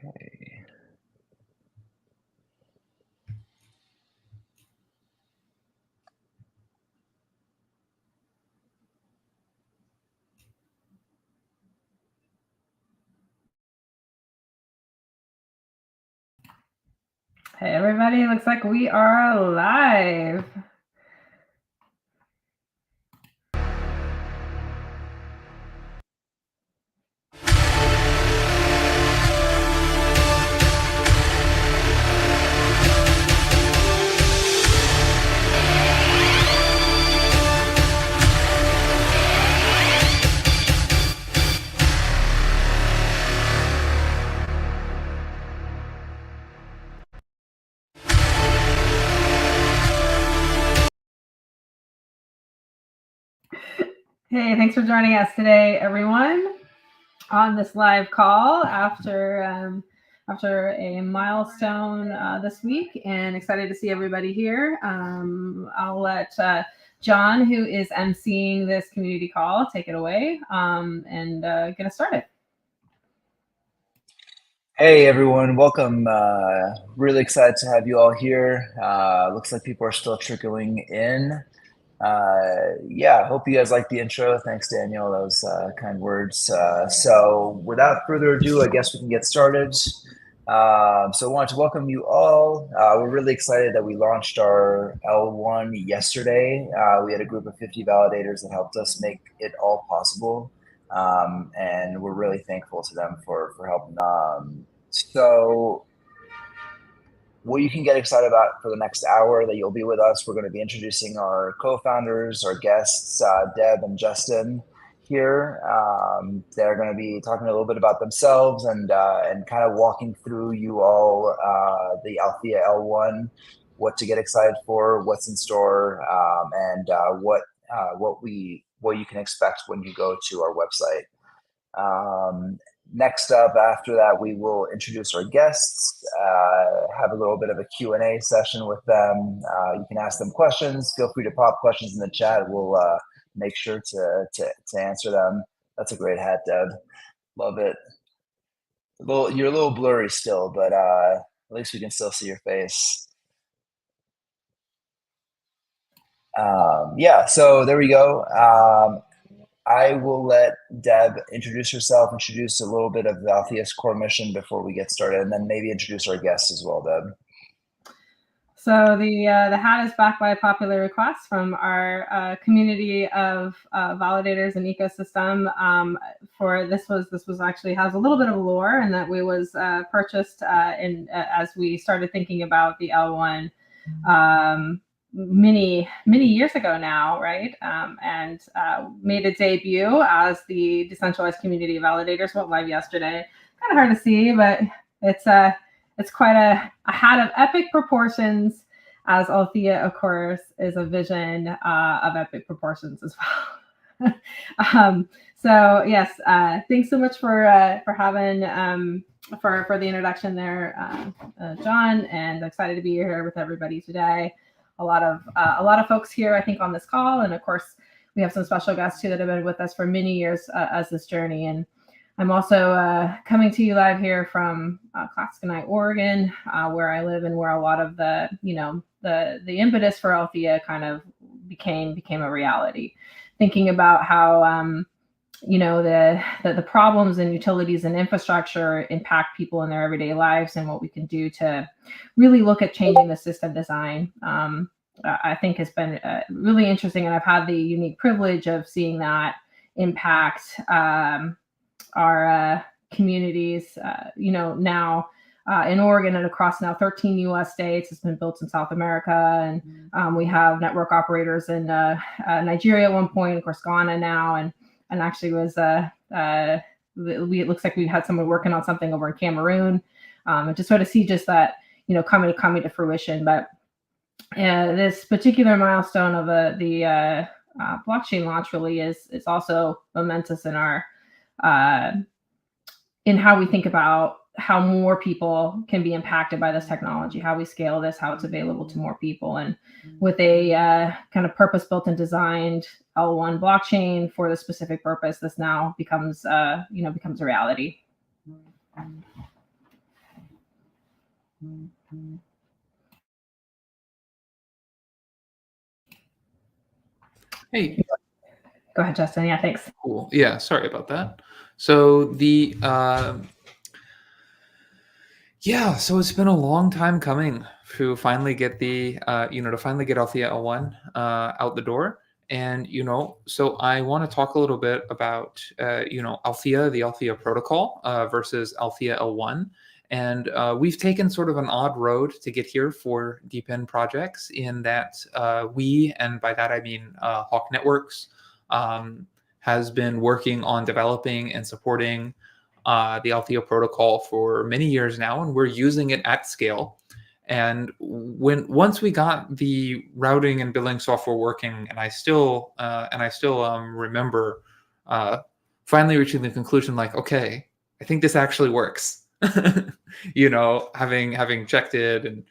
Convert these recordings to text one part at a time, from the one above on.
Okay. Hey everybody, looks like we are live. Hey, thanks for joining us today, everyone, on this live call after a milestone this week, and excited to see everybody here. I'll let John, who is emceeing this community call, take it away and get us started. Hey everyone, welcome. Really excited to have you all here. Looks like people are still trickling in. Yeah, hope you guys like the intro. Thanks, Daniel. That was kind words. So without further ado, I guess we can get started. So I wanted to welcome you all. We're really excited that we launched our L1 yesterday. We had a group of 50 validators that helped us make it all possible. And we're really thankful to them for helping. So what you can get excited about for the next hour that you'll be with us, we're going to be introducing our co-founders, our guests, Deb and Justin here. They're going to be talking a little bit about themselves and kind of walking through you all the Althea L1, what to get excited for, what's in store, and what you can expect when you go to our website. Next up, after that, we will introduce our guests, have a little bit of a Q&A session with them. You can ask them questions. Feel free to pop questions in the chat. We'll make sure to answer them. That's a great hat, Deb. Love it. You're a little blurry still, but at least we can still see your face. Yeah, so there we go. I will let Deb introduce herself, introduce a little bit of the Althea's core mission before we get started, and then maybe introduce our guests as well, Deb. So the hat is backed by a popular request from our community of validators and ecosystem. For this was actually has a little bit of lore, and that we was purchased as we started thinking about the L1 many years ago now, right? And made a debut as the decentralized community of validators. Went live yesterday. Kind of hard to see, but it's quite a hat of epic proportions, as Althea, of course, is a vision of epic proportions as well. So yes, thanks so much for having for the introduction there, John, and excited to be here with everybody today. A lot of folks here, I think, on this call, and of course, we have some special guests too that have been with us for many years as this journey. And I'm also coming to you live here from Clatskanie, Oregon, where I live, and where a lot of the the impetus for Althea kind of became a reality. Thinking about how the problems and utilities and infrastructure impact people in their everyday lives, and what we can do to really look at changing the system design. I think has been really interesting, and I've had the unique privilege of seeing that impact our communities, now in Oregon and across now 13 U.S. states. It's been built in South America, and we have network operators in Nigeria at one point, of course, Ghana now, and actually was it looks like we had someone working on something over in Cameroon, and to sort of see just that coming to fruition. But this particular milestone of the blockchain launch really is also momentous in our in how we think about how more people can be impacted by this technology, how we scale this, how it's available to more people, and with a kind of purpose-built and designed L1 blockchain for the specific purpose, this now becomes a reality. Hey. Go ahead, Justin. Yeah, thanks. Cool. Yeah, sorry about that. So so it's been a long time coming to finally get Althea L1 out the door. And, so I want to talk a little bit about, Althea, the Althea protocol versus Althea L1. And we've taken sort of an odd road to get here for DeepN projects in that and by that I mean Hawk Networks, has been working on developing and supporting the Althea protocol for many years now, and we're using it at scale. And once we got the routing and billing software working, and I still remember finally reaching the conclusion, like, okay, I think this actually works. Having checked it, and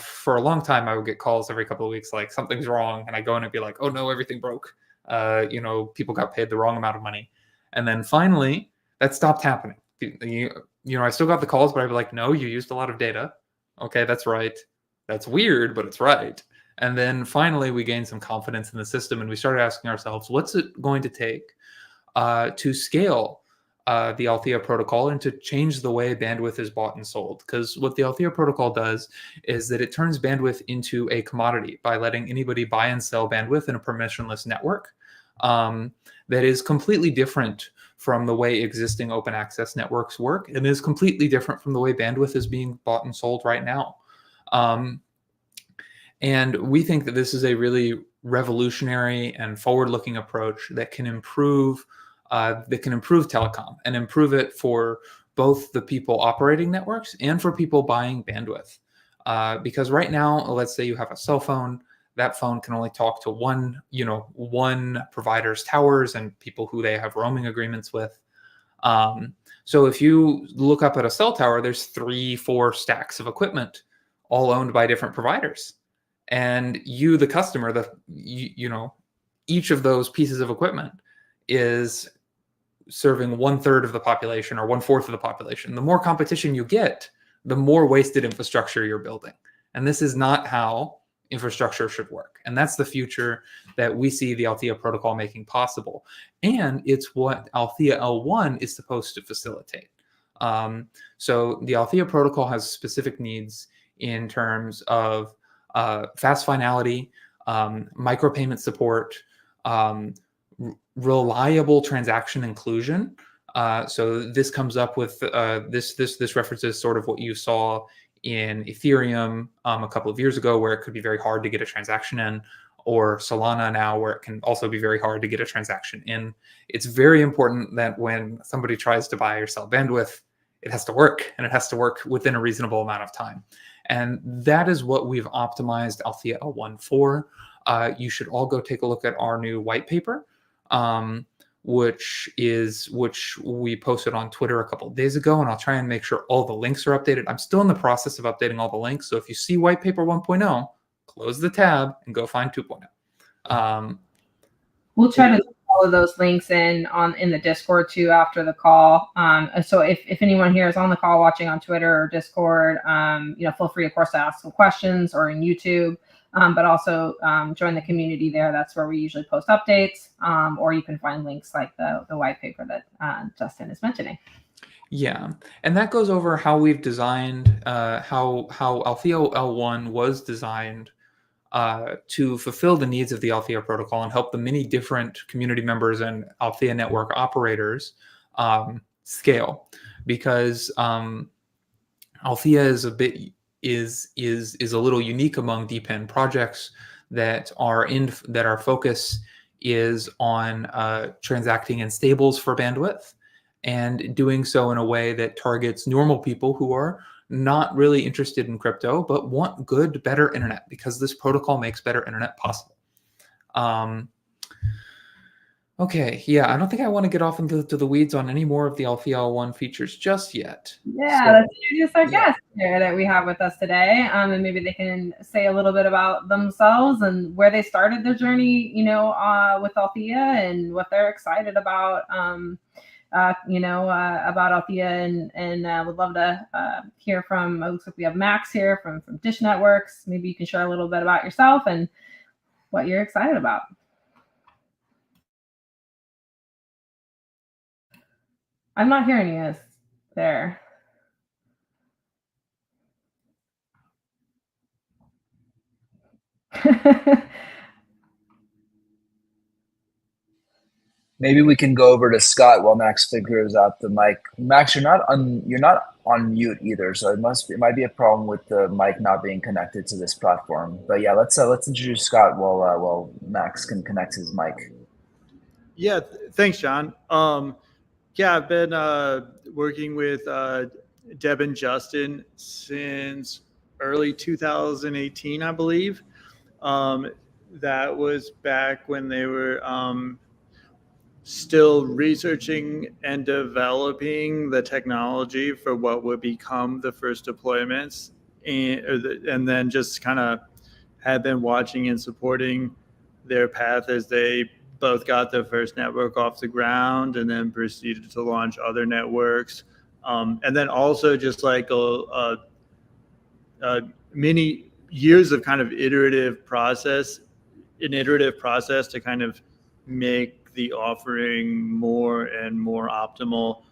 for a long time I would get calls every couple of weeks like something's wrong, and I go in and be like, oh no, everything broke. People got paid the wrong amount of money, and then finally that stopped happening. I still got the calls, but I'd be like, no, you used a lot of data. Okay, that's right. That's weird, but it's right. And then finally, we gained some confidence in the system, and we started asking ourselves, what's it going to take to scale the Althea protocol and to change the way bandwidth is bought and sold? Because what the Althea protocol does is that it turns bandwidth into a commodity by letting anybody buy and sell bandwidth in a permissionless network that is completely different from the way existing open access networks work, and is completely different from the way bandwidth is being bought and sold right now. And we think that this is a really revolutionary and forward-looking approach that can improve telecom and improve it for both the people operating networks and for people buying bandwidth. Because right now, let's say you have a cell phone, that phone can only talk to one provider's towers and people who they have roaming agreements with. So if you look up at a cell tower, there's 3-4 stacks of equipment, all owned by different providers. And you, the customer, each of those pieces of equipment is serving 1/3 of the population or 1/4 of the population. The more competition you get, the more wasted infrastructure you're building. And this is not how infrastructure should work. And that's the future that we see the Althea protocol making possible. And it's what Althea L1 is supposed to facilitate. So the Althea protocol has specific needs in terms of fast finality, micropayment support, reliable transaction inclusion. So this comes up with this references sort of what you saw in Ethereum a couple of years ago, where it could be very hard to get a transaction in, or Solana now, where it can also be very hard to get a transaction in. It's very important that when somebody tries to buy or sell bandwidth, it has to work, and it has to work within a reasonable amount of time. And that is what we've optimized Althea L1 for. You should all go take a look at our new white paper, which we posted on Twitter a couple of days ago, and I'll try and make sure all the links are updated. I'm still in the process of updating all the links, so if you see white paper 1.0, close the tab and go find 2.0. We'll try to follow those links in the Discord too after the call. So if anyone here is on the call watching on Twitter or Discord, feel free, of course, to ask some questions, or in YouTube. But also join the community there. That's where we usually post updates, or you can find links like the white paper that Justin is mentioning. Yeah, and that goes over how we've designed, how Althea L1 was designed to fulfill the needs of the Althea protocol and help the many different community members and Althea network operators scale. Because Althea is a bit is a little unique among DeepN projects that our focus is on transacting in stables for bandwidth, and doing so in a way that targets normal people who are not really interested in crypto but want good, better internet, because this protocol makes better internet possible. Okay, yeah, I don't think I want to get off into the weeds on any more of the Althea L1 features just yet. Yeah, let's introduce our guest here that we have with us today, and maybe they can say a little bit about themselves and where they started their journey, with Althea, and what they're excited about, about Althea, and would love to hear from. It looks like we have Max here from Dish Networks. Maybe you can share a little bit about yourself and what you're excited about. I'm not hearing you there. Maybe we can go over to Scott while Max figures out the mic. Max, you're not on mute either, so it might be a problem with the mic not being connected to this platform. But yeah, let's introduce Scott while Max can connect his mic. Yeah, thanks, John. Yeah, I've been working with Deb and Justin since early 2018, I believe. That was back when they were still researching and developing the technology for what would become the first deployments, and then just kind of had been watching and supporting their path as they both got their first network off the ground and then proceeded to launch other networks. And then also just like many years of kind of iterative process to kind of make the offering more and more optimal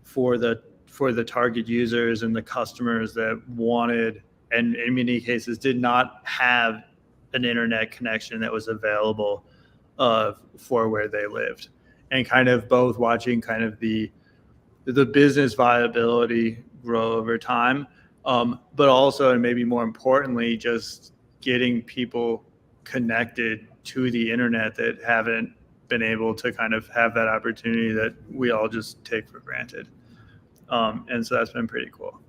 for the target users and the customers that wanted, and in many cases did not have, an internet connection that was available for where they lived, and kind of both watching kind of the business viability grow over time, but also, and maybe more importantly, just getting people connected to the internet that haven't been able to kind of have that opportunity that we all just take for granted. And so that's been pretty cool.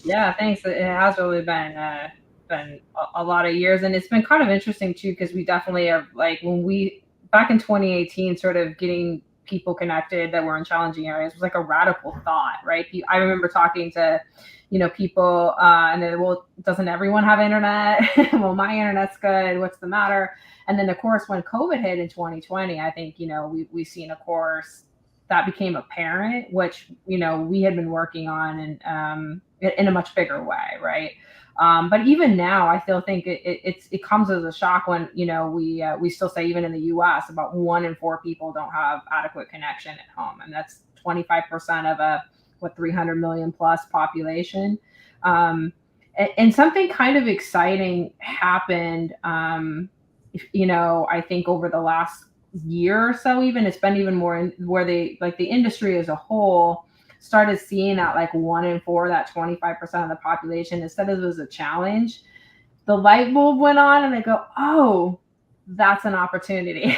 Yeah, thanks. It has really been a lot of years, and it's been kind of interesting too, because we definitely are, like, when we back in 2018, sort of getting people connected that were in challenging areas was like a radical thought, right? I remember talking to people and then, well, doesn't everyone have internet? Well, my internet's good, what's the matter? And then of course when COVID hit in 2020, I think we've seen, of course, that became apparent, which we had been working on, and in a much bigger way, right? But even now, I still think it comes as a shock when we still say, even in the U.S., about 1 in 4 people don't have adequate connection at home, and that's 25% of a 300 million plus population. And something kind of exciting happened. I think over the last year or so, even it's been even more where the industry as a whole started seeing that, like, 1 in 4, that 25% of the population, instead of it was a challenge, the light bulb went on and they go, oh, that's an opportunity.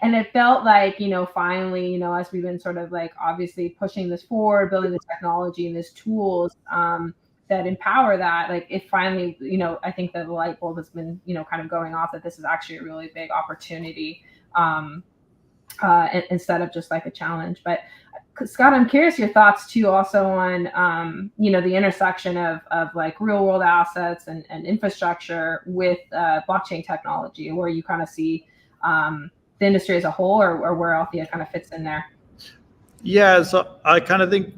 And it felt like, finally, as we've been sort of like obviously pushing this forward, building the technology and these tools that empower that, like, it finally, I think that the light bulb has been, kind of going off, that this is actually a really big opportunity instead of just like a challenge. But Scott, I'm curious your thoughts too, also on the intersection of like real world assets and infrastructure with blockchain technology, where you kind of see the industry as a whole, or where Althea kind of fits in there. Yeah, so I kind of think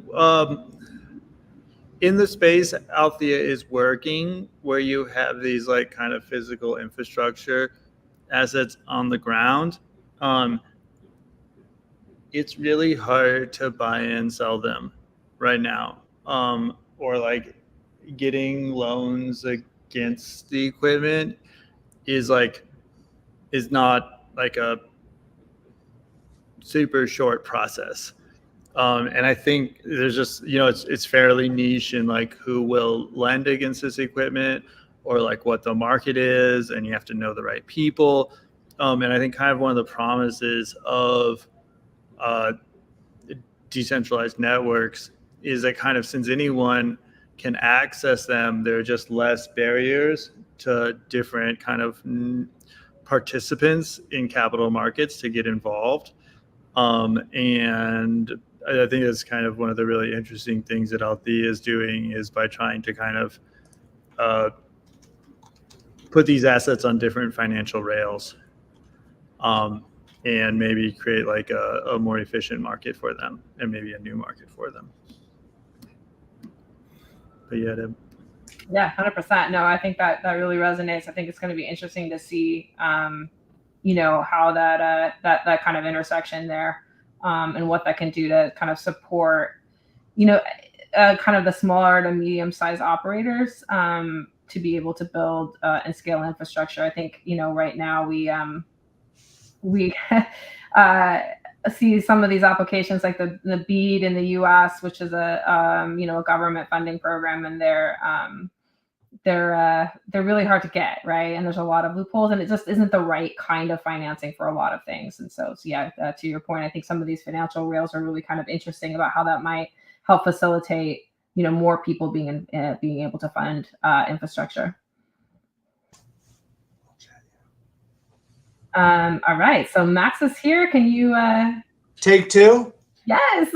in the space Althea is working, where you have these like kind of physical infrastructure assets on the ground, it's really hard to buy and sell them right now, or like getting loans against the equipment is not like a super short process. And I think there's just, it's fairly niche in like who will lend against this equipment, or like what the market is, and you have to know the right people. And I think kind of one of the promises of decentralized networks is that kind of, since anyone can access them, there are just less barriers to different kind of participants in capital markets to get involved. And I think that's kind of one of the really interesting things that Althea is doing, is by trying to kind of put these assets on different financial rails. and maybe create like a more efficient market for them and maybe a new market for them. But yeah, Yeah, 100%. No, I think that really resonates. I think it's going to be interesting to see, how that kind of intersection there, and what that can do to kind of support, kind of the smaller to medium-sized operators, to be able to build and scale infrastructure. I think, right now we see some of these applications like the BEAD in the U.S., which is a government funding program, and they're really hard to get, right? And there's a lot of loopholes, and it just isn't the right kind of financing for a lot of things. And so yeah, to your point, I think some of these financial rails are really kind of interesting about how that might help facilitate, more people being able to fund infrastructure. All right, so Max is here. Can you take two? Yes.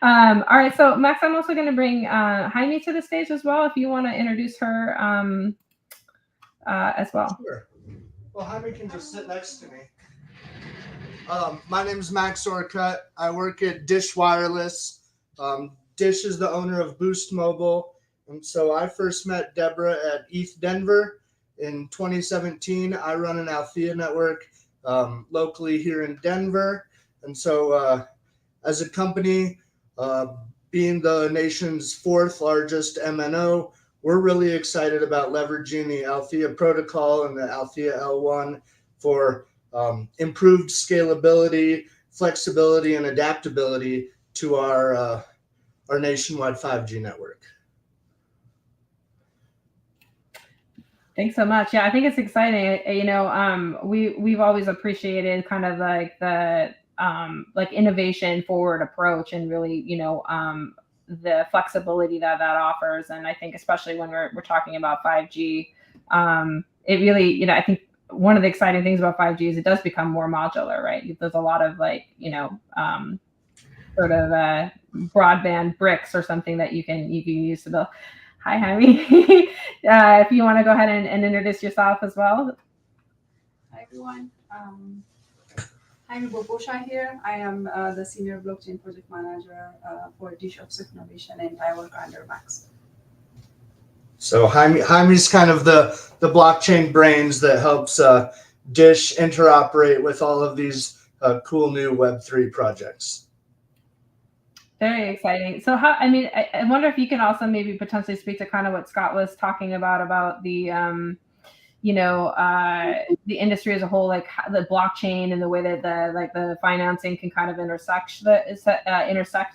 All right, so Max, I'm also going to bring Jaime to the stage as well, if you want to introduce her as well. Sure. Well, Jaime can just sit next to me. My name is Max Orcutt. I work at Dish Wireless. Dish is the owner of Boost Mobile. And so I first met Deborah at ETH Denver in 2017. I run an Althea network locally here in Denver. And so as a company, being the nation's fourth largest MNO, we're really excited about leveraging the Althea protocol and the Althea L1 for improved scalability, flexibility, and adaptability to our nationwide 5G network. Thanks so much. Yeah, I think it's exciting. We've always appreciated kind of like the innovation forward approach, and really, the flexibility that offers. And I think especially when we're talking about 5G, it really, I think one of the exciting things about 5G is it does become more modular, right? There's a lot of sort of broadband bricks or something that you can use to build. Hi, Jaime. If you want to go ahead and introduce yourself as well. Hi, everyone. Jaime Bobosha here. I am the Senior Blockchain Project Manager for Dish Office of Innovation, and I work under Max. So Jaime's kind of the blockchain brains that helps Dish interoperate with all of these cool new Web3 projects. Very exciting. So I wonder if you can also maybe potentially speak to kind of what Scott was talking about the the industry as a whole, like the blockchain and the way that the financing can kind of intersect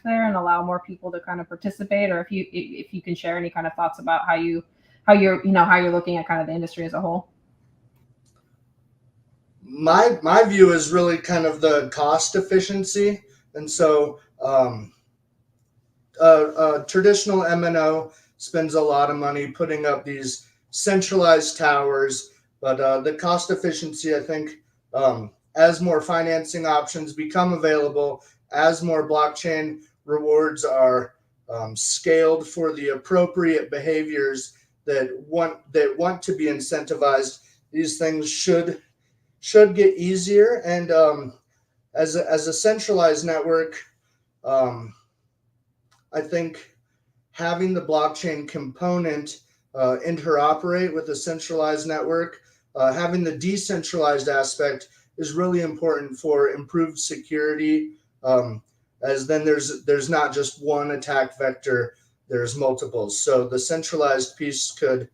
there and allow more people to kind of participate, or if you can share any kind of thoughts about how you're looking at kind of the industry as a whole. My view is really kind of the cost efficiency, and so traditional MNO spends a lot of money putting up these centralized towers, but the cost efficiency, I think, as more financing options become available, as more blockchain rewards are scaled for the appropriate behaviors that want to be incentivized, these things should get easier. And as a centralized network, I think having the blockchain component interoperate with a centralized network, having the decentralized aspect is really important for improved security, as then there's not just one attack vector, there's multiples. So the centralized piece could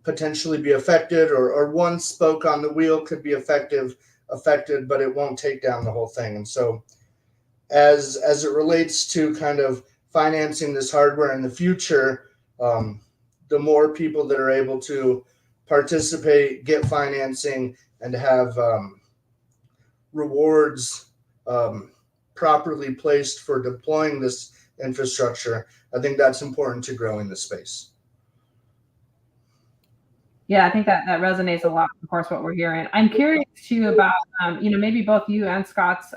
potentially be affected, or one spoke on the wheel could be affected, but it won't take down the whole thing. And so as it relates to kind of financing this hardware in the future, the more people that are able to participate, get financing, and have rewards properly placed for deploying this infrastructure, I think that's important to grow in this space. Yeah, I think that resonates a lot. Of course, what we're hearing. I'm curious too about, maybe both you and Scott's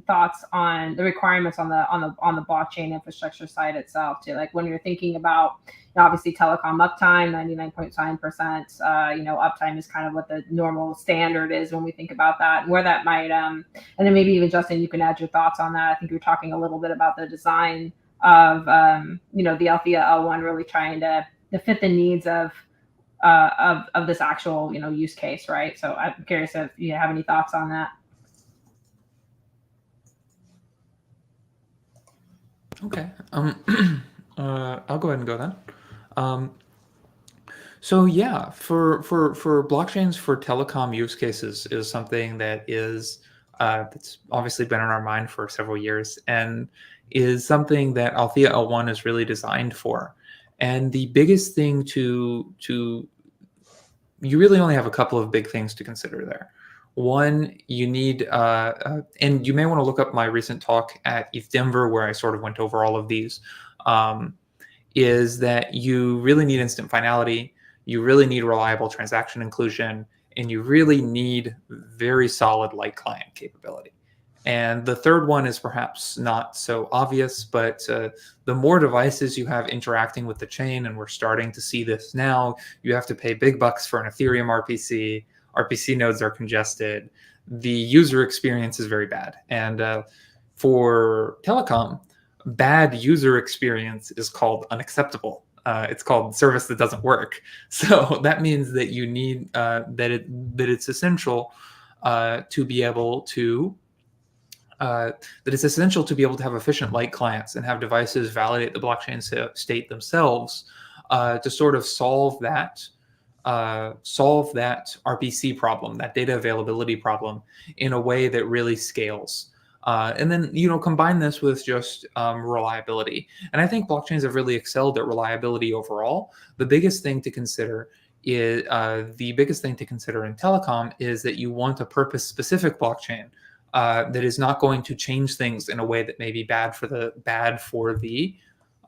thoughts on the requirements on the blockchain infrastructure side itself too. Like when you're thinking about, obviously telecom uptime, 99.9%. Uptime is kind of what the normal standard is when we think about that, and where that might. And then maybe even Justin, you can add your thoughts on that. I think you were talking a little bit about the design of the Althea L1 really trying to fit the needs of this actual use case, right? So I'm curious if you have any thoughts on that. Okay, I'll go ahead and go then. So yeah, for blockchains for telecom use cases is something that is that's obviously been on our mind for several years, and is something that Althea L1 is really designed for. And the biggest thing you really only have a couple of big things to consider there. One, you need, and you may want to look up my recent talk at ETH Denver, where I sort of went over all of these, is that you really need instant finality, you really need reliable transaction inclusion, and you really need very solid light client capability. And the third one is perhaps not so obvious, but the more devices you have interacting with the chain, and we're starting to see this now, you have to pay big bucks for an Ethereum RPC. RPC nodes are congested. The user experience is very bad. And for telecom, bad user experience is called unacceptable. It's called service that doesn't work. So that means that you need that it's essential to be able to that it's essential to be able to have efficient light clients and have devices validate the blockchain state themselves to sort of solve that RPC problem, that data availability problem, in a way that really scales. And then, combine this with just reliability. And I think blockchains have really excelled at reliability overall. The biggest thing to consider is in telecom is that you want a purpose-specific blockchain that is not going to change things in a way that may be bad for the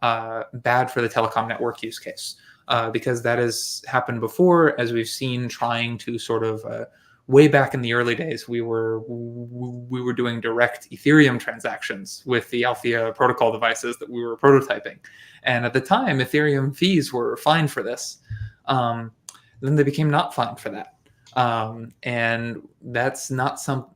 telecom network use case, because that has happened before, as we've seen, trying to sort of way back in the early days, we were doing direct Ethereum transactions with the Althea protocol devices that we were prototyping, and at the time, Ethereum fees were fine for this. Then they became not fine for that, and that's not some.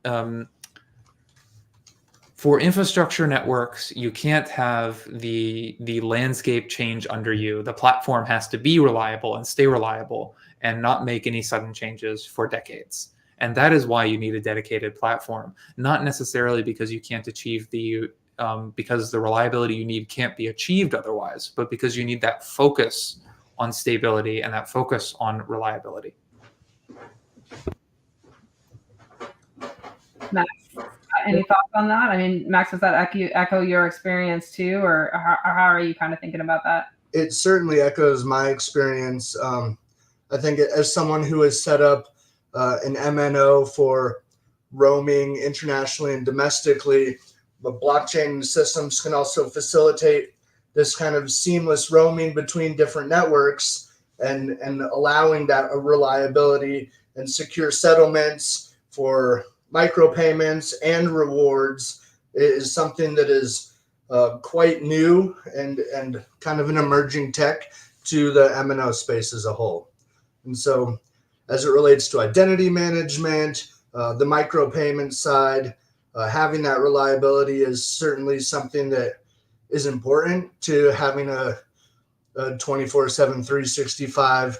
For infrastructure networks, you can't have the landscape change under you. The platform has to be reliable and stay reliable and not make any sudden changes for decades. And that is why you need a dedicated platform, not necessarily because you can't achieve because the reliability you need can't be achieved otherwise, but because you need that focus on stability and that focus on reliability. Max, any thoughts on that? I mean, Max, does that echo your experience too, or how are you kind of thinking about that? It certainly echoes my experience. I think as someone who has set up an MNO for roaming internationally and domestically, but blockchain systems can also facilitate this kind of seamless roaming between different networks and allowing that reliability and secure settlements for micropayments and rewards is something that is quite new and kind of an emerging tech to the MNO space as a whole. And so as it relates to identity management, the micropayment side, having that reliability is certainly something that is important to having a 24/7, 365,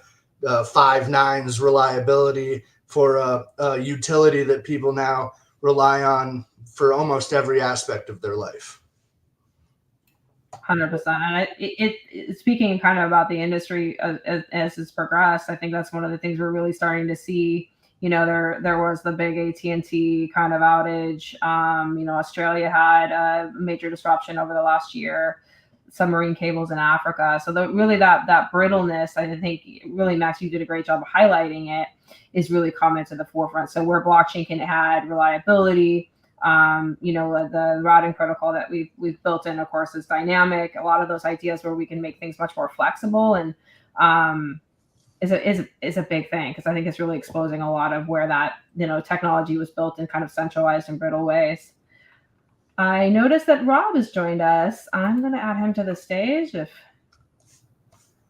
5 nines reliability for a utility that people now rely on for almost every aspect of their life. 100%. And it speaking kind of about the industry as it's progressed, I think that's one of the things we're really starting to see. There was the big AT&T kind of outage. Australia had a major disruption over the last year, submarine cables in Africa. So that brittleness, I think really, Max, you did a great job of highlighting it, is really coming to the forefront. So where blockchain can add reliability, the routing protocol that we've built in, of course, is dynamic. A lot of those ideas where we can make things much more flexible and is a big thing, because I think it's really exposing a lot of where that technology was built in kind of centralized and brittle ways. I noticed that Rob has joined us. I'm going to add him to the stage. If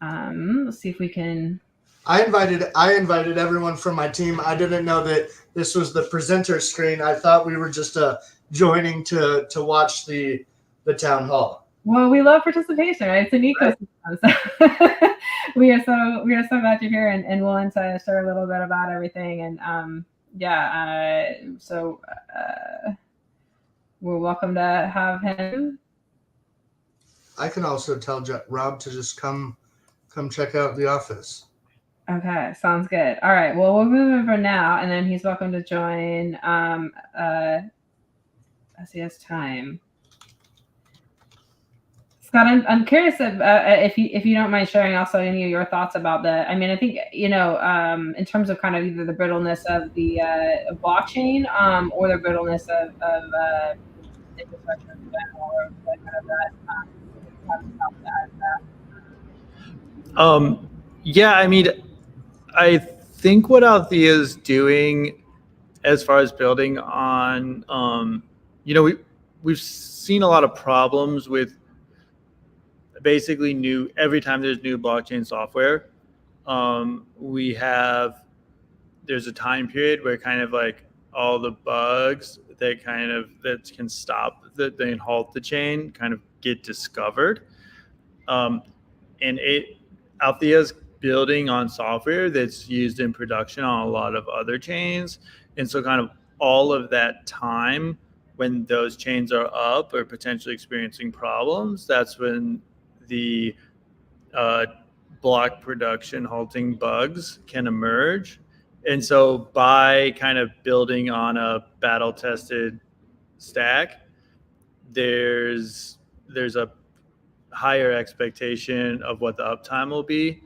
let's see if we can. I invited everyone from my team. I didn't know that this was the presenter screen. I thought we were just joining to watch the town hall. Well, we love participation, right? It's an ecosystem. So we are so glad you're here and willing to share a little bit about everything. And we're welcome to have him. I can also tell Rob to just come check out the office. Okay, sounds good. All right, well, we'll move over now, and then he's welcome to join as he has time. Scott, I'm curious if you don't mind sharing also any of your thoughts about I think in terms of kind of either the brittleness of the blockchain or the brittleness of infrastructure in general, or what kind of that. Yeah, I mean, I think what Althea is doing as far as building on, we've seen a lot of problems with basically every time there's new blockchain software, there's a time period where kind of like all the bugs that can stop they halt the chain kind of get discovered. And Althea's building on software that's used in production on a lot of other chains. And so kind of all of that time when those chains are up or potentially experiencing problems, that's when the block production halting bugs can emerge. And so by kind of building on a battle tested stack, there's a higher expectation of what the uptime will be,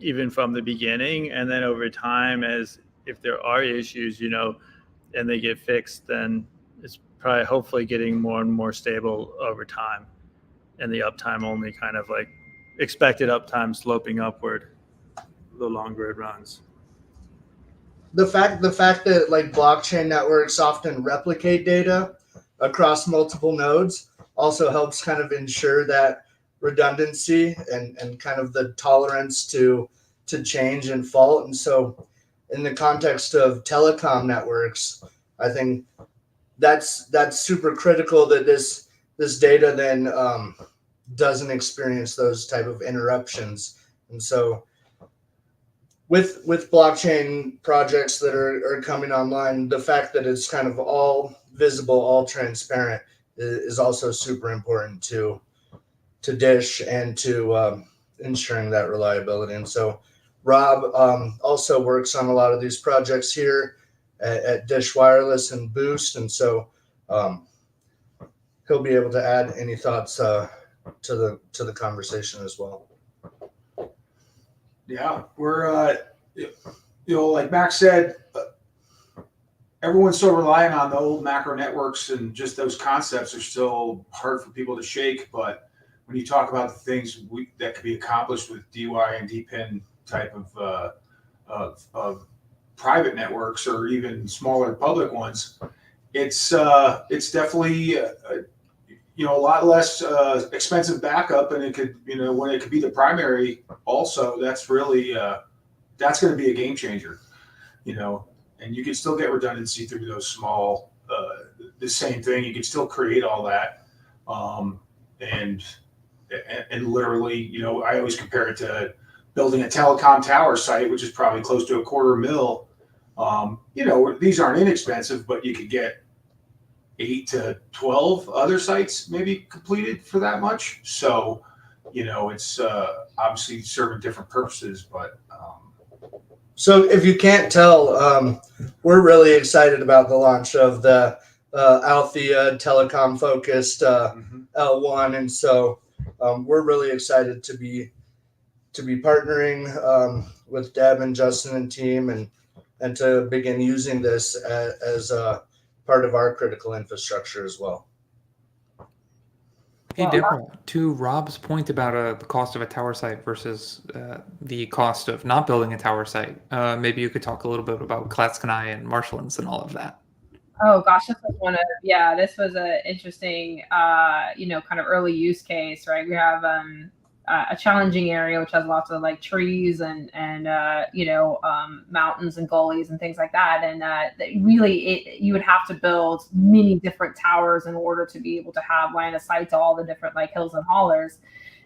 even from the beginning. And then over time, if there are issues, and they get fixed, then it's probably hopefully getting more and more stable over time. And the uptime only kind of like expected uptime sloping upward the longer it runs. The fact that like blockchain networks often replicate data across multiple nodes also helps kind of ensure that redundancy and kind of the tolerance to change and fault. And so in the context of telecom networks, I think that's super critical that this data then doesn't experience those type of interruptions. And so with blockchain projects that are coming online, the fact that it's kind of all visible, all transparent is also super important to Dish and to ensuring that reliability. And so Rob also works on a lot of these projects here at Dish Wireless and Boost. And so he'll be able to add any thoughts to the conversation as well. Yeah, we're, like Max said, everyone's still relying on the old macro networks, and just those concepts are still hard for people to shake. But when you talk about the things that could be accomplished with DY and DPIN type of private networks, or even smaller public ones, it's definitely a lot less expensive backup, and it could, when it could be the primary also, that's really that's going to be a game changer, and you can still get redundancy through those small, the same thing. You can still create all that, and literally, I always compare it to building a telecom tower site, which is probably close to $250,000. These aren't inexpensive, but you could get 8 to 12 other sites maybe completed for that much. So, it's obviously serving different purposes, but. So if you can't tell, we're really excited about the launch of the Althea telecom focused L1. And so we're really excited to be partnering with Deb and Justin and team and to begin using this as a part of our critical infrastructure as well. Hey, Well, Deborah, to Rob's point about the cost of a tower site versus the cost of not building a tower site, maybe you could talk a little bit about Clatskanie and Marshlands and all of that. oh gosh, this was an interesting, kind of early use case, right? We have a challenging area which has lots of like trees and mountains and gullies and things like that, and you would have to build many different towers in order to be able to have line of sight to all the different like hills and hollers.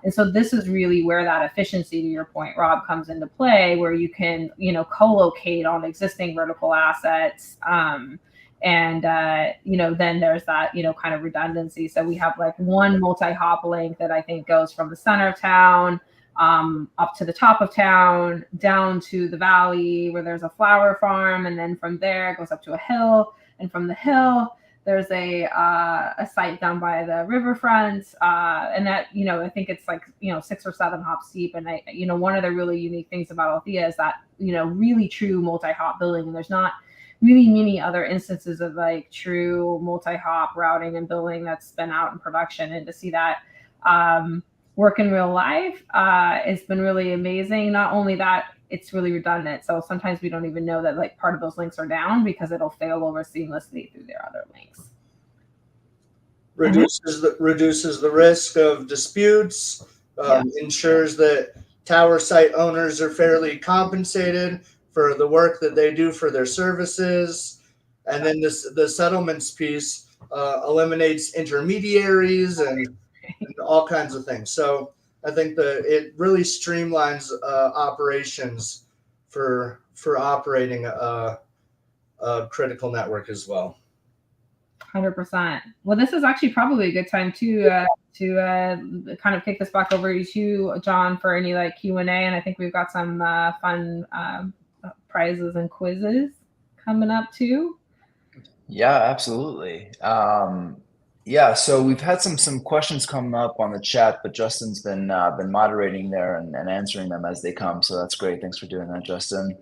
And so this is really where that efficiency, to your point, Rob, comes into play, where you can, co-locate on existing vertical assets. And then there's that, kind of redundancy. So we have like one multi-hop link that I think goes from the center of town up to the top of town, down to the valley where there's a flower farm. And then from there it goes up to a hill. And from the hill, there's a site down by the riverfront. And that, I think it's like, 6 or 7 hops deep. And one of the really unique things about Althea is that, really true multi-hop building. And there's not really many other instances of like true multi-hop routing and building that's been out in production, and to see that work in real life, it's been really amazing. Not only that, it's really redundant. So sometimes we don't even know that like part of those links are down because it'll fail over seamlessly through their other links. Reduces the risk of disputes, ensures that tower site owners are fairly compensated for the work that they do for their services. And then the settlements piece eliminates intermediaries and all kinds of things. So I think it really streamlines operations for operating a critical network as well. 100%. Well, this is actually probably a good time to kind of kick this back over to you, John, for any like Q&A. And I think we've got some fun prizes and quizzes coming up too. Yeah, absolutely. So we've had some questions come up on the chat, but Justin's been moderating there and answering them as they come. So that's great. Thanks for doing that, Justin.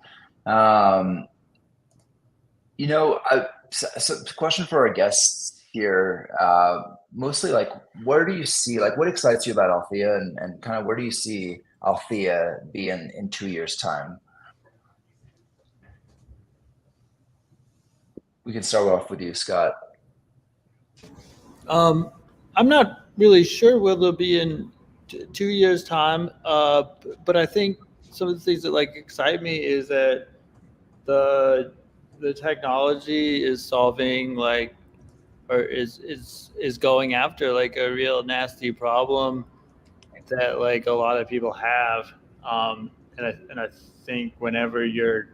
So question for our guests here, mostly like, where do you see, like, what excites you about Althea, and kind of where do you see Althea be in 2 years' time? We can start off with you, Scott. I'm not really sure where they'll be in 2 years' time, but I think some of the things that like excite me is that the technology is solving like, or is going after like a real nasty problem that like a lot of people have, and I think whenever you're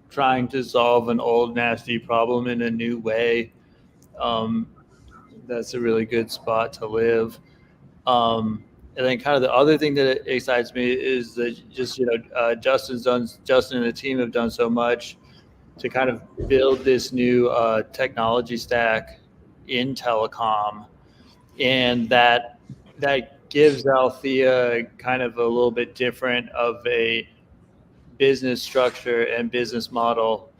trying to solve an old nasty problem in a new way, that's a really good spot to live. And then kind of the other thing that excites me is that just, Justin and the team have done so much to kind of build this new technology stack in telecom, and that gives Althea kind of a little bit different of a business structure and business model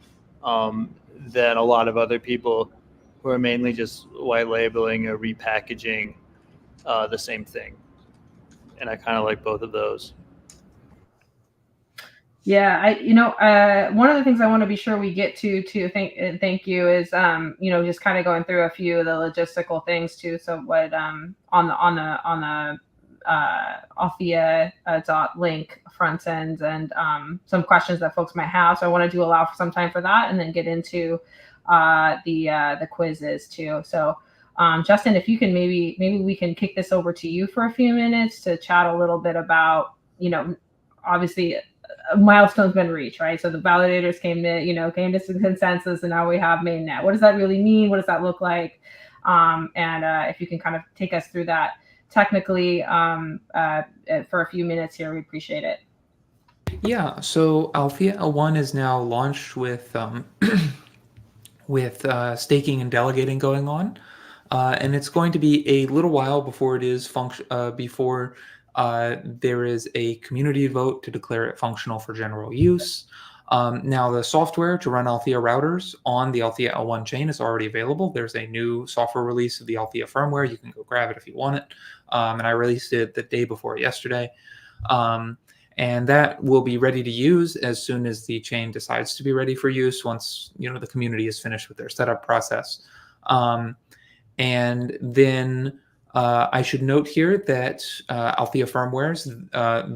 than a lot of other people who are mainly just white labeling or repackaging the same thing. And I kind of like both of those. Yeah, one of the things I want to be sure we get to thank you is just kind of going through a few of the logistical things too. So what on the Althea .link front end, and some questions that folks might have. So I want to allow for some time for that, and then get into the quizzes too. So Justin, if you can maybe we can kick this over to you for a few minutes to chat a little bit about, obviously a milestone's been reached, right? So the validators came to some consensus, and now we have mainnet. What does that really mean? What does that look like? And if you can kind of take us through that technically for a few minutes here, we appreciate it. Yeah, so Althea L1 is now launched with staking and delegating going on, and it's going to be a little while before it is there is a community vote to declare it functional for general use. Now, the software to run Althea routers on the Althea L1 chain is already available. There's a new software release of the Althea firmware. You can go grab it if you want it. And I released it the day before yesterday. And that will be ready to use as soon as the chain decides to be ready for use, once the community is finished with their setup process. And then I should note here that Althea firmwares,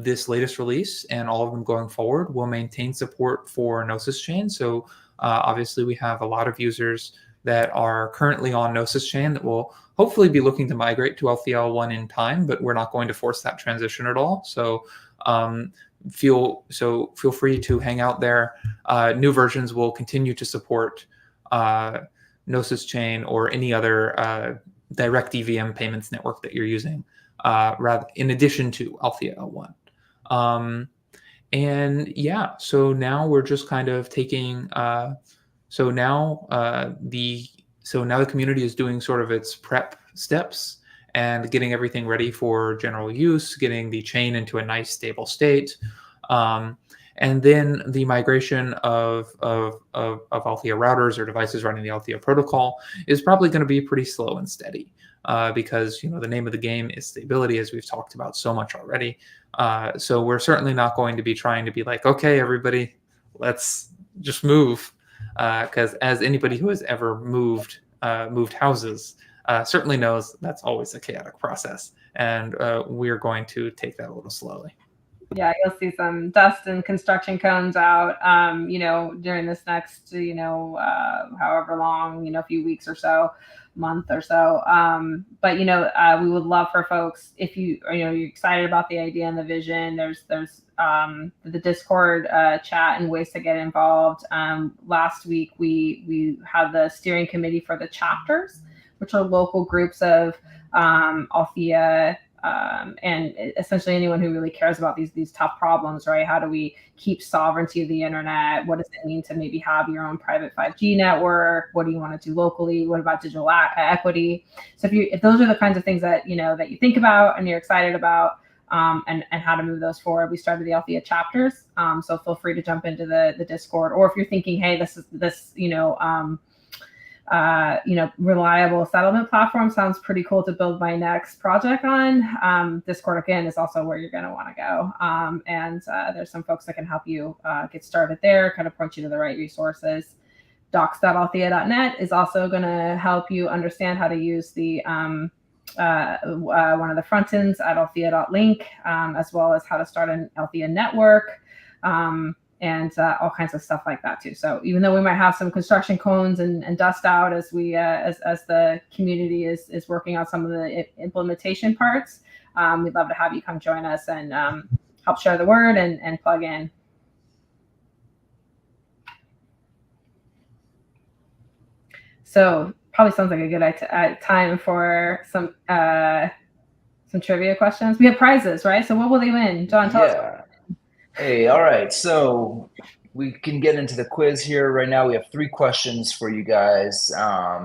this latest release and all of them going forward, will maintain support for Gnosis chain. So obviously we have a lot of users that are currently on Gnosis chain that will hopefully be looking to migrate to Althea L1 in time, but we're not going to force that transition at all. So feel free to hang out there. New versions will continue to support Gnosis chain or any other direct EVM payments network that you're using, in addition to Althea L1. And yeah, so now we're just kind of taking. So now the community is doing sort of its prep steps and getting everything ready for general use, getting the chain into a nice stable state. And then the migration of Althea routers or devices running the Althea protocol is probably going to be pretty slow and steady, because the name of the game is stability, as we've talked about so much already. So we're certainly not going to be trying to be like, okay, everybody, let's just move, because as anybody who has ever moved houses certainly knows, that's always a chaotic process, and we're going to take that a little slowly. Yeah, you'll see some dust and construction cones out, during this next, however long, few weeks or so, month or so. But we would love for folks, if you're excited about the idea and the vision. There's the Discord chat and ways to get involved. Last week we had the steering committee for the chapters, which are local groups of Althea. And essentially anyone who really cares about these tough problems, right? How do we keep sovereignty of the internet? What does it mean to maybe have your own private 5G network? What do you want to do locally? What about digital equity? So if those are the kinds of things that that you think about and you're excited about, and how to move those forward, we started the Althea chapters. So feel free to jump into the Discord, or if you're thinking, hey, this reliable settlement platform sounds pretty cool to build my next project on. Discord, again, is also where you're going to want to go. And there's some folks that can help you get started there, kind of point you to the right resources. docs.althea.net is also going to help you understand how to use the one of the front ends at althea.link, as well as how to start an Althea network. And all kinds of stuff like that too. So even though we might have some construction cones and dust out as we as the community is working on some of the implementation parts, we'd love to have you come join us and help share the word and plug in. So probably sounds like a good time for some trivia questions. We have prizes, right? So what will they win? John, tell us. Hey, all right. So we can get into the quiz here. Right now we have 3 questions for you guys.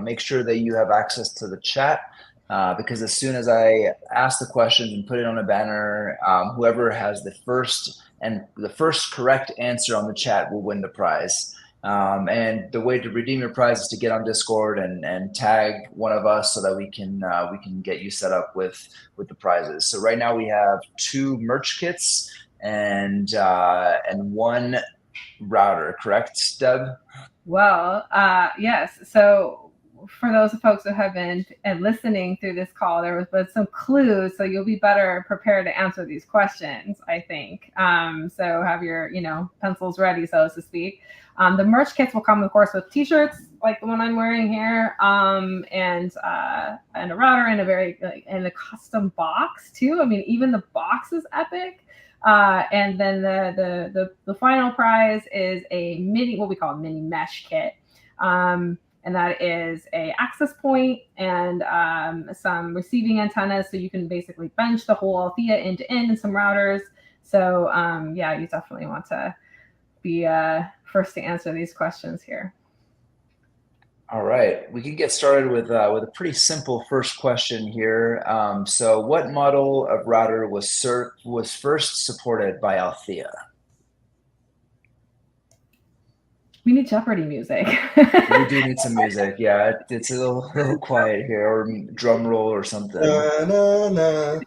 Make sure that you have access to the chat, because as soon as I ask the questions and put it on a banner, whoever has the first correct answer on the chat will win the prize. And the way to redeem your prize is to get on Discord and tag one of us so that we can get you set up with the prizes. So right now we have 2 merch kits and 1 router, correct, Deb? Well, yes. So for those folks who have been listening through this call, there was some clues, so you'll be better prepared to answer these questions, I think. So have your pencils ready, so to speak. The merch kits will come, of course, with T-shirts like the one I'm wearing here, and a router and a custom box too. I mean, even the box is epic. And then the final prize is what we call a mini mesh kit. And that is a access point and some receiving antennas, so you can basically bench the whole Althea end to end and some routers. So yeah, you definitely want to be first to answer these questions here. All right, we can get started with a pretty simple first question here. So what model of router was first supported by Althea? We need Jeopardy music. We do need some music. Yeah, it's a little quiet here, or drum roll or something. Na, na,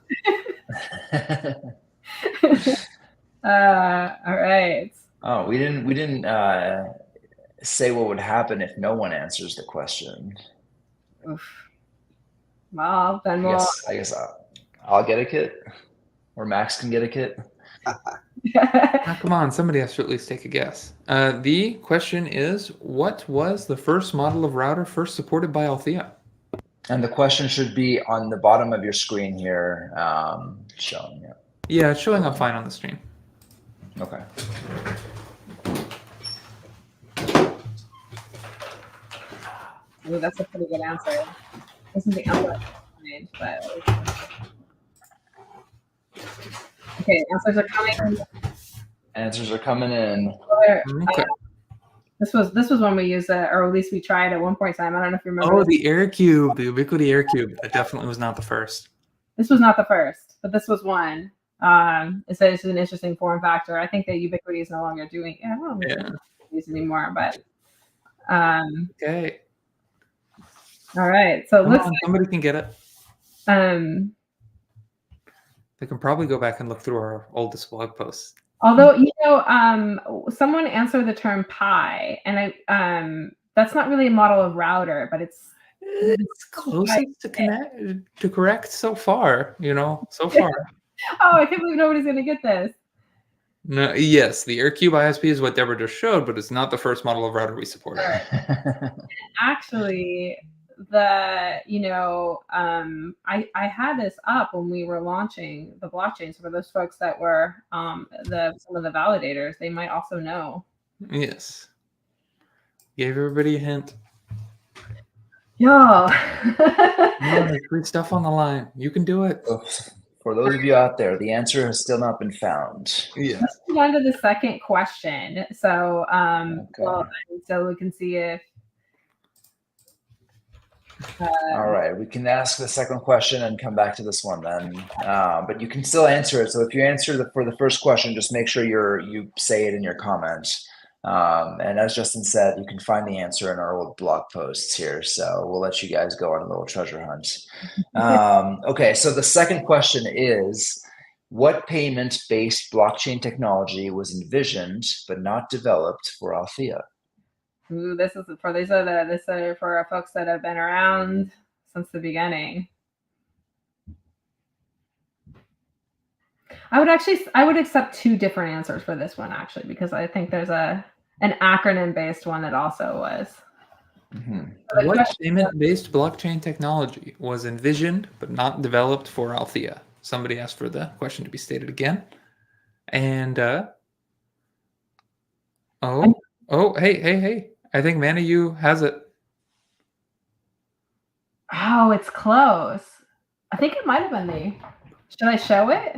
All right. Oh, we didn't say what would happen if no one answers the question. Oof. Well, then we'll. I guess I'll get a kit, or Max can get a kit. Come on, somebody has to at least take a guess. The question is, what was the first model of router first supported by Althea? And the question should be on the bottom of your screen here, showing it. Yeah, it's showing up fine on the screen. Okay. Ooh, that's a pretty good answer. This is the answer, but okay, answers are coming. Answers are coming in. Okay. This was one we used, or at least we tried at one point in time. I don't know if you remember. Oh, the Air Cube, the Ubiquiti Air Cube. That definitely was not the first. This was not the first, but this was one. It's an interesting form factor. I think that Ubiquiti is no longer doing. I don't know these anymore, but. Okay. All right. So looks like, somebody can get it. They can probably go back and look through our oldest blog posts. Although, someone answered the term Pi, and that's not really a model of router, but it's closest to correct so far, so far. Oh, I can't believe nobody's going to get this. No, yes, the AirCube ISP is what Deborah just showed, but it's not the first model of router we supported. Actually, I had this up when we were launching the blockchains for those folks that were some of the validators. They might also know. Yes. Gave everybody a hint. Yo. There's free stuff on the line. You can do it. For those of you out there, the answer has still not been found. Yeah. Let's move on to the second question. So, so we can see if. All right, we can ask the second question and come back to this one then. But you can still answer it. So if you answer for the first question, just make sure you say it in your comments. And as Justin said, you can find the answer in our old blog posts here. So we'll let you guys go on a little treasure hunt. Okay, so the second question is, what payment-based blockchain technology was envisioned but not developed for Althea? Ooh, this is for our folks that have been around since the beginning. I would accept two different answers for this one, actually, because I think there's an acronym-based one that also was. Mm-hmm. What payment-based blockchain technology was envisioned but not developed for Althea? Somebody asked for the question to be stated again. And hey. I think Manayu has it. Oh, it's close. I think it might have been me. Should I show it?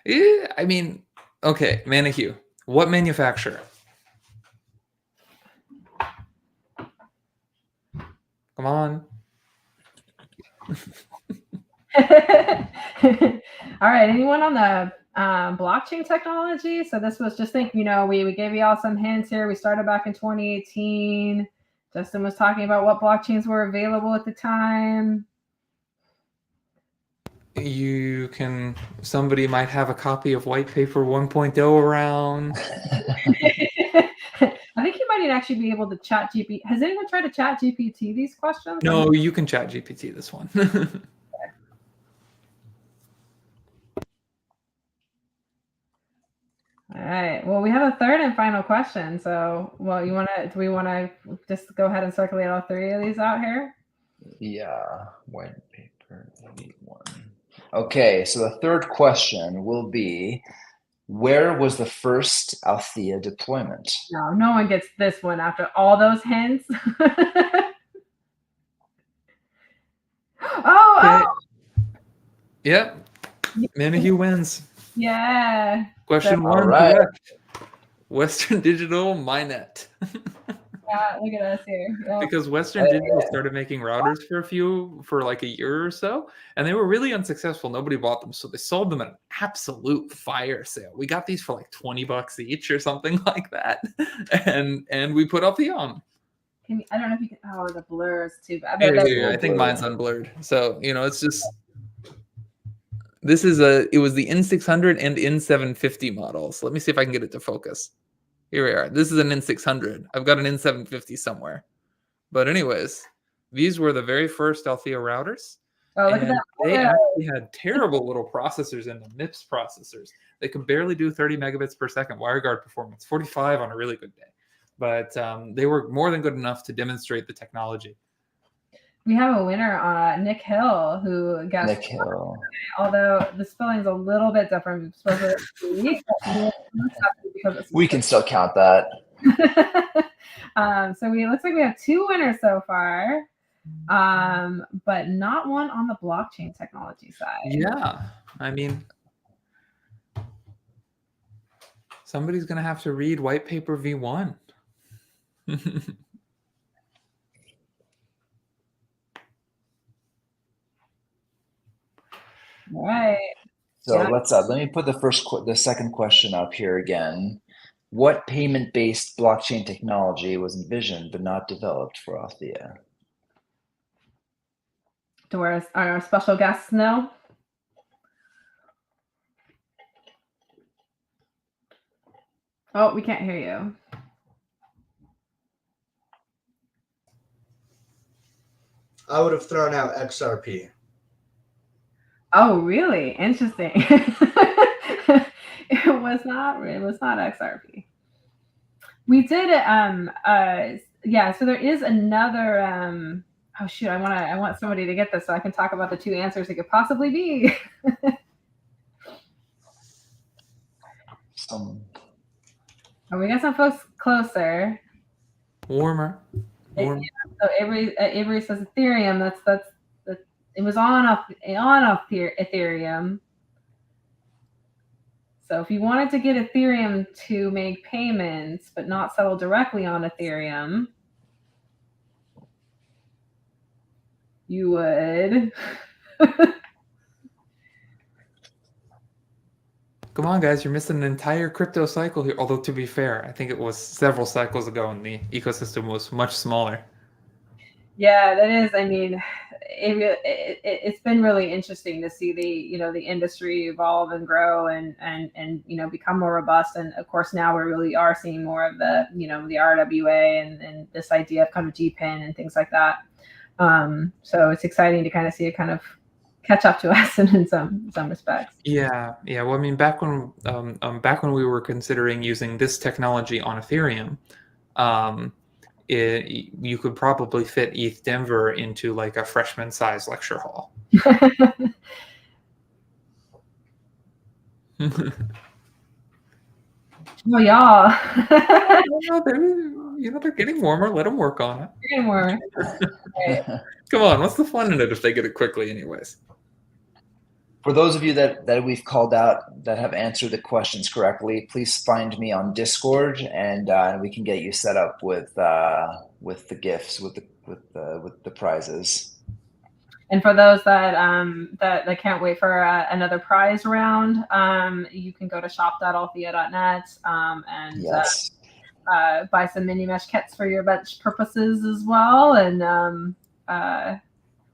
Yeah, I mean, okay, Manayu. What manufacturer? Come on. All right. Anyone on the blockchain technology? So this was just we gave you all some hints here. We started back in 2018. Justin was talking about what blockchains were available at the time. Somebody might have a copy of white paper 1.0 around. I think you might actually be able to chat GPT. Has anyone tried to chat GPT these questions? No, you can chat GPT this one. All right. Well, we have a third and final question. So, do we want to just go ahead and circulate all three of these out here? Yeah, white paper 81. Okay, so the third question will be, where was the first Althea deployment? No one gets this one after all those hints. Oh! Yep. Manahu wins. Yeah. Question one. Right. Correct. Western Digital Minet. Yeah, look at us here. Yep. Because Western Digital started making routers for like a year or so, and they were really unsuccessful. Nobody bought them, so they sold them at an absolute fire sale. We got these for like $20 each or something like that, and we put Althea on. I don't know if you can. Oh, the blurs too. I Here, bet here, I think mine's unblurred. So it's just it was the N600 and N750 models. Let me see if I can get it to focus. Here we are. This is an N600. I've got an N750 somewhere. But anyways, these were the very first Althea routers. Oh, look at that. They actually had terrible little processors in them, MIPS processors. They could barely do 30 megabits per second WireGuard performance, 45 on a really good day. But they were more than good enough to demonstrate the technology. We have a winner, Nick Hill, who guessed. Nick Hill. Although the spelling's a little bit different. We can still count that. So it looks like we have 2 winners so far, but not one on the blockchain technology side. Yeah, I mean, somebody's going to have to read White Paper V1. All right. So let me put the second question up here again. What payment-based blockchain technology was envisioned but not developed for Althea? Do our special guests know? Oh, we can't hear you. I would have thrown out XRP. Oh, really? Interesting. It was not XRP. We did yeah, so there is another oh shoot, I want somebody to get this so I can talk about the 2 answers it could possibly be. Oh, we got some folks closer. Warmer. Yeah, so Avery says Ethereum. That's it was on off Ethereum. So if you wanted to get Ethereum to make payments but not settle directly on Ethereum, you would. Come on, guys, you're missing an entire crypto cycle here. Although, to be fair, I think it was several cycles ago and the ecosystem was much smaller. Yeah, that is. I mean, it's been really interesting to see the industry evolve and grow and become more robust. And of course, now we really are seeing more of the the RWA and this idea of kind of GPIN and things like that. So it's exciting to kind of see it kind of catch up to us in some respects. Yeah. Well, I mean, back when we were considering using this technology on Ethereum, you could probably fit ETH Denver into like a freshman size lecture hall. Oh, y'all. They're getting warmer. Let them work on it. They're getting warmer. Right. Come on, what's the fun in it if they get it quickly anyways? For those of you that we've called out that have answered the questions correctly, please find me on Discord, and we can get you set up with the gifts, with the prizes. And for those that can't wait for another prize round, you can go to shop.althea.net and yes. Buy some mini mesh kits for your bench purposes as well, and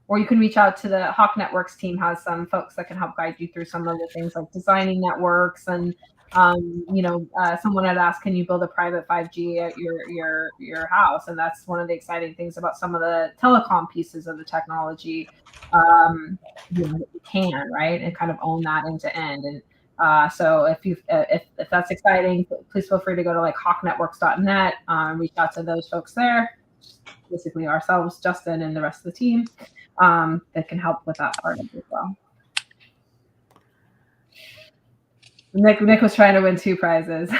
or you can reach out to the Hawk Networks team. Has some folks that can help guide you through some of the things like designing networks. And someone had asked, can you build a private 5G at your house? And that's one of the exciting things about some of the telecom pieces of the technology. You can, right, and kind of own that end to end. And so if that's exciting, please feel free to go to like hawknetworks.net, reach out to those folks there, basically ourselves, Justin, and the rest of the team that can help with that part of it as well. Nick was trying to win 2 prizes.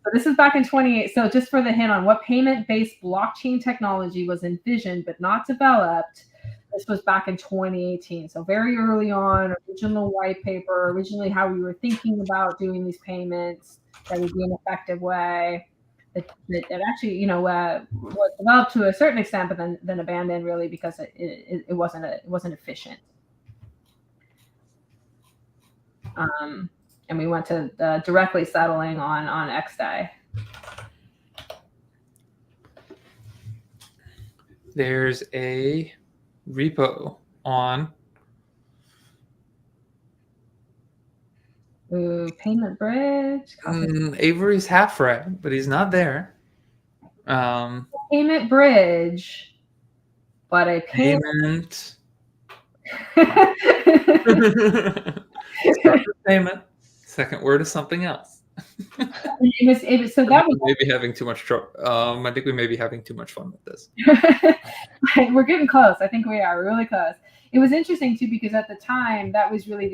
So this is back in 2018. So just for the hint on what payment-based blockchain technology was envisioned but not developed, This was back in 2018, so very early on, original white paper, originally how we were thinking about doing these payments that would be an effective way. It actually, you know, was developed to a certain extent, but then abandoned really because it wasn't efficient. And we went to directly settling on XDAI. There's a repo on Payment Bridge. Avery's half right, but he's not there. Payment Bridge, but a payment. Start with payment. Second word is something else. So that was maybe having too much trouble. I think we may be having too much fun with this. We're getting close. I think we are really close. It was interesting too because at the time that was really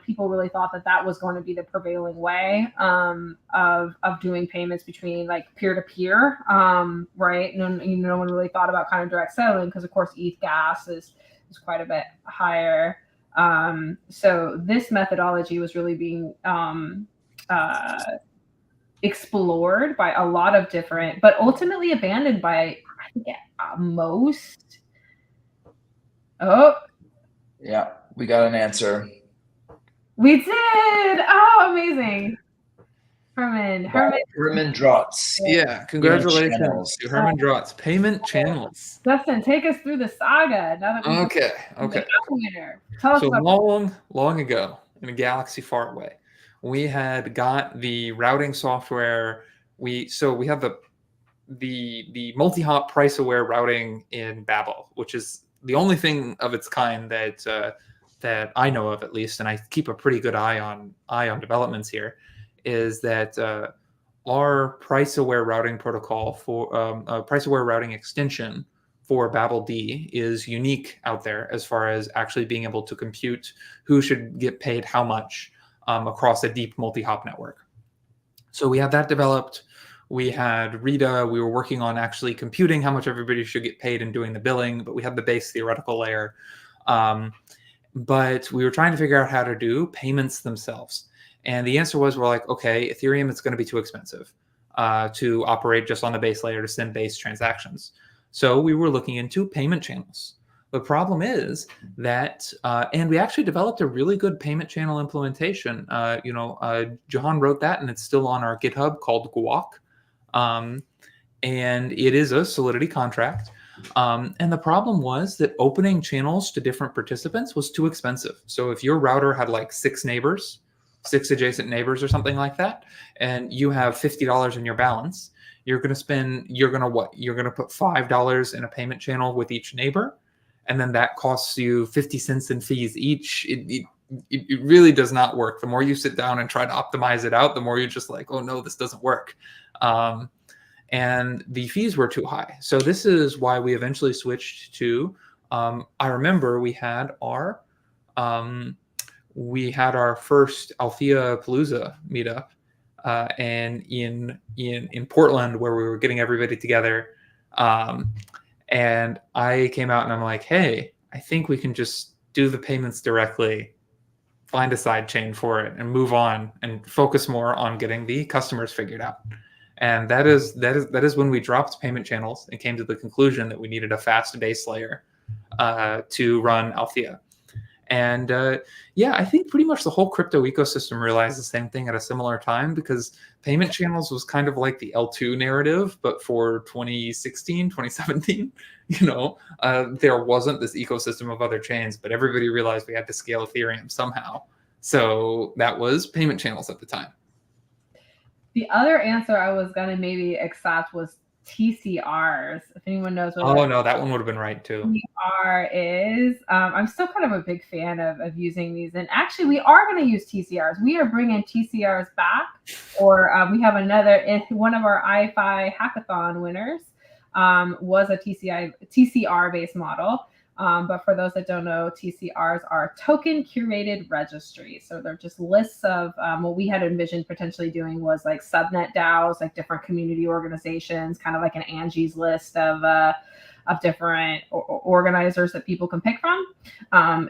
people really thought that was going to be the prevailing way of doing payments between like peer to peer, right? No one really thought about kind of direct settling because of course ETH gas is quite a bit higher. So this methodology was really being explored by a lot of different, but ultimately abandoned by I think most. Oh, yeah, we got an answer. We did. Oh, amazing. Herman Drotz. Yeah, congratulations to Herman Drotz. Payment channels. Justin, take us through the saga. Now that okay. Tell us so about long ago in a galaxy far away, we had got the routing software. We have the multi-hop price-aware routing in Babel, which is the only thing of its kind that I know of, at least, and I keep a pretty good eye on developments here. Is that our price-aware routing protocol for price-aware routing extension for Babel D is unique out there as far as actually being able to compute who should get paid how much across a deep multi-hop network. So we had that developed. We had Rita. We were working on actually computing how much everybody should get paid and doing the billing, but we had the base theoretical layer. But we were trying to figure out how to do payments themselves. And the answer was, we're like, okay, Ethereum, it's going to be too expensive to operate just on the base layer to send base transactions. So we were looking into payment channels. The problem is that, and we actually developed a really good payment channel implementation. Jahan wrote that, and it's still on our GitHub called Guac. And it is a Solidity contract. And the problem was that opening channels to different participants was too expensive. So if your router had like 6 adjacent neighbors or something like that, and you have $50 in your balance, you're going to put $5 in a payment channel with each neighbor, and then that costs you 50 cents in fees each. It really does not work. The more you sit down and try to optimize it out, the more you're just like, oh no, this doesn't work. And the fees were too high. So this is why we eventually switched to, I remember we had our first Althea Palooza meetup, and in Portland, where we were getting everybody together. And I came out and I'm like, hey, I think we can just do the payments directly, find a side chain for it, and move on and focus more on getting the customers figured out. And that is when we dropped payment channels and came to the conclusion that we needed a fast base layer to run Althea. And I think pretty much the whole crypto ecosystem realized the same thing at a similar time, because payment channels was kind of like the L2 narrative, but for 2016, 2017, there wasn't this ecosystem of other chains, but everybody realized we had to scale Ethereum somehow. So that was payment channels at the time. The other answer I was going to maybe accept was TCRs. If anyone knows what that one would have been right too. TCR is, I'm still kind of a big fan of using these. And actually, we are going to use TCRs. We are bringing TCRs back, or we have one of our IFI hackathon winners was a TCR-based model. But for those that don't know, TCRs are token curated registries. So they're just lists of what we had envisioned potentially doing was like subnet DAOs, like different community organizations, kind of like an Angie's List of different organizers that people can pick from,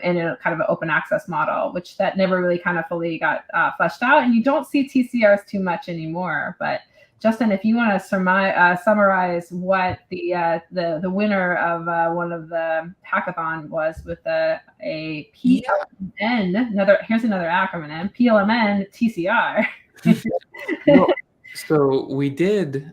in a kind of an open access model, which that never really kind of fully got fleshed out. And you don't see TCRs too much anymore. But Justin, if you want to summarize what the winner of one of the hackathon was with a PLMN, here's another acronym, PLMN TCR. Well,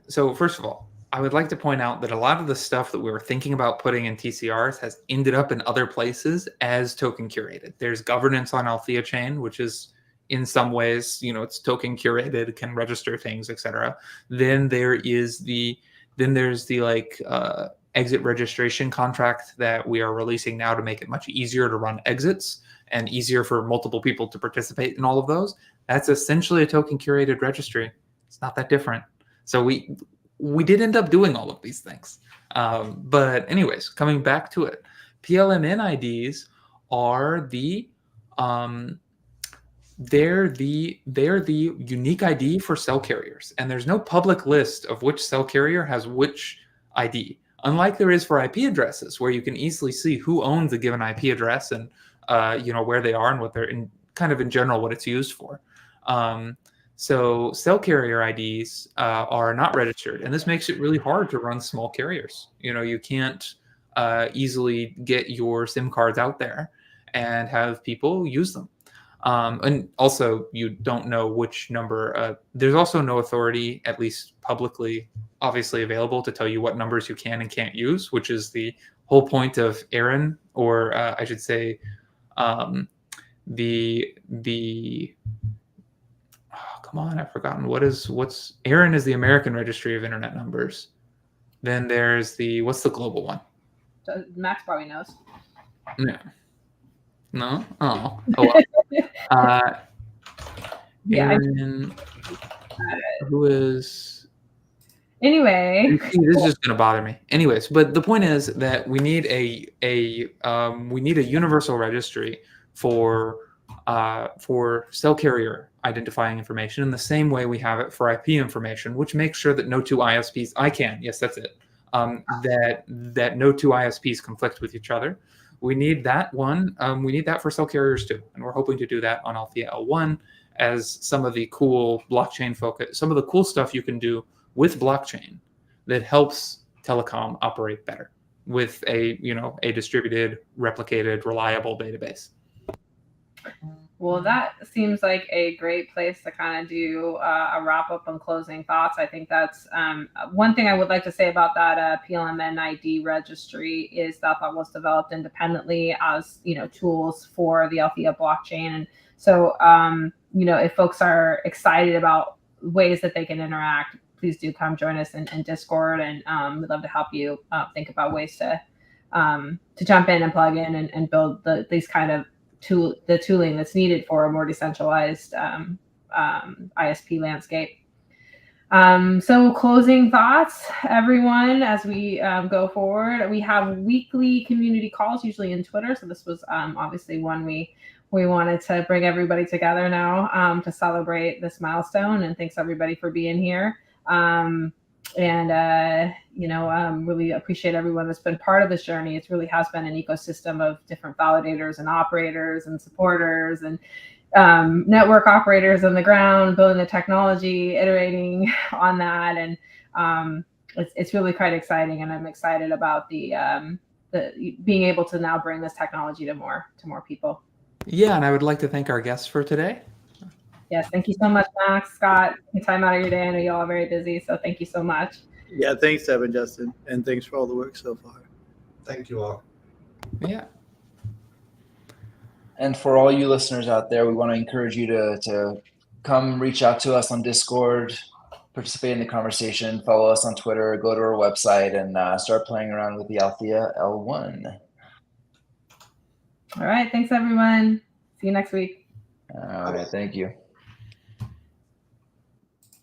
so first of all, I would like to point out that a lot of the stuff that we were thinking about putting in TCRs has ended up in other places as token curated. There's governance on Althea chain, which is in some ways, it's token curated, can register things, etc. Then there's the exit registration contract that we are releasing now to make it much easier to run exits and easier for multiple people to participate in all of those. That's essentially a token curated registry. It's not that different. So we did end up doing all of these things. But anyways, coming back to it, PLMN IDs are they're the unique ID for cell carriers, and there's no public list of which cell carrier has which ID. Unlike there is for IP addresses, where you can easily see who owns a given IP address and where they are and what they're in general what it's used for. So cell carrier IDs are not registered, and this makes it really hard to run small carriers. You can't easily get your SIM cards out there and have people use them. And also, you don't know which number. There's also no authority, at least publicly, obviously available to tell you what numbers you can and can't use, which is the whole point of ARIN, or I should say, come on, I've forgotten what's ARIN is the American Registry of Internet Numbers. Then there's what's the global one? Max probably knows. Yeah. No? Oh well. ARIN, who is... Anyway. See, this is just going to bother me. Anyways, but the point is that we need a universal registry for cell carrier identifying information in the same way we have it for IP information, which makes sure that no two ISPs, that no two ISPs conflict with each other. We need that one. We need that for cell carriers too, and we're hoping to do that on Althea L1 as some of the cool blockchain focus, some of the cool stuff you can do with blockchain that helps telecom operate better with a distributed, replicated, reliable database. Well, that seems like a great place to kind of do a wrap up and closing thoughts. I think that's one thing I would like to say about that PLMN ID registry is that was developed independently as tools for the Althea blockchain. And so if folks are excited about ways that they can interact, please do come join us in Discord, and we'd love to help you think about ways to jump in and plug in and build these kind of the tooling that's needed for a more decentralized ISP landscape. So closing thoughts, everyone, as we go forward. We have weekly community calls, usually in Twitter. So this was obviously one we wanted to bring everybody together now to celebrate this milestone. And thanks everybody for being here. Really appreciate everyone that's been part of this journey. It really has been an ecosystem of different validators and operators and supporters and network operators on the ground, building the technology, iterating on that. And it's really quite exciting. And I'm excited about the being able to now bring this technology to more people. Yeah, and I would like to thank our guests for today. Yes, thank you so much, Max, Scott. Take time out of your day. I know you all are very busy, so thank you so much. Yeah, thanks, Deb and Justin, and thanks for all the work so far. Thank you all. Yeah. And for all you listeners out there, we want to encourage you to come reach out to us on Discord, participate in the conversation, follow us on Twitter, go to our website, and start playing around with the Althea L1. All right, thanks everyone. See you next week. All right, thank you.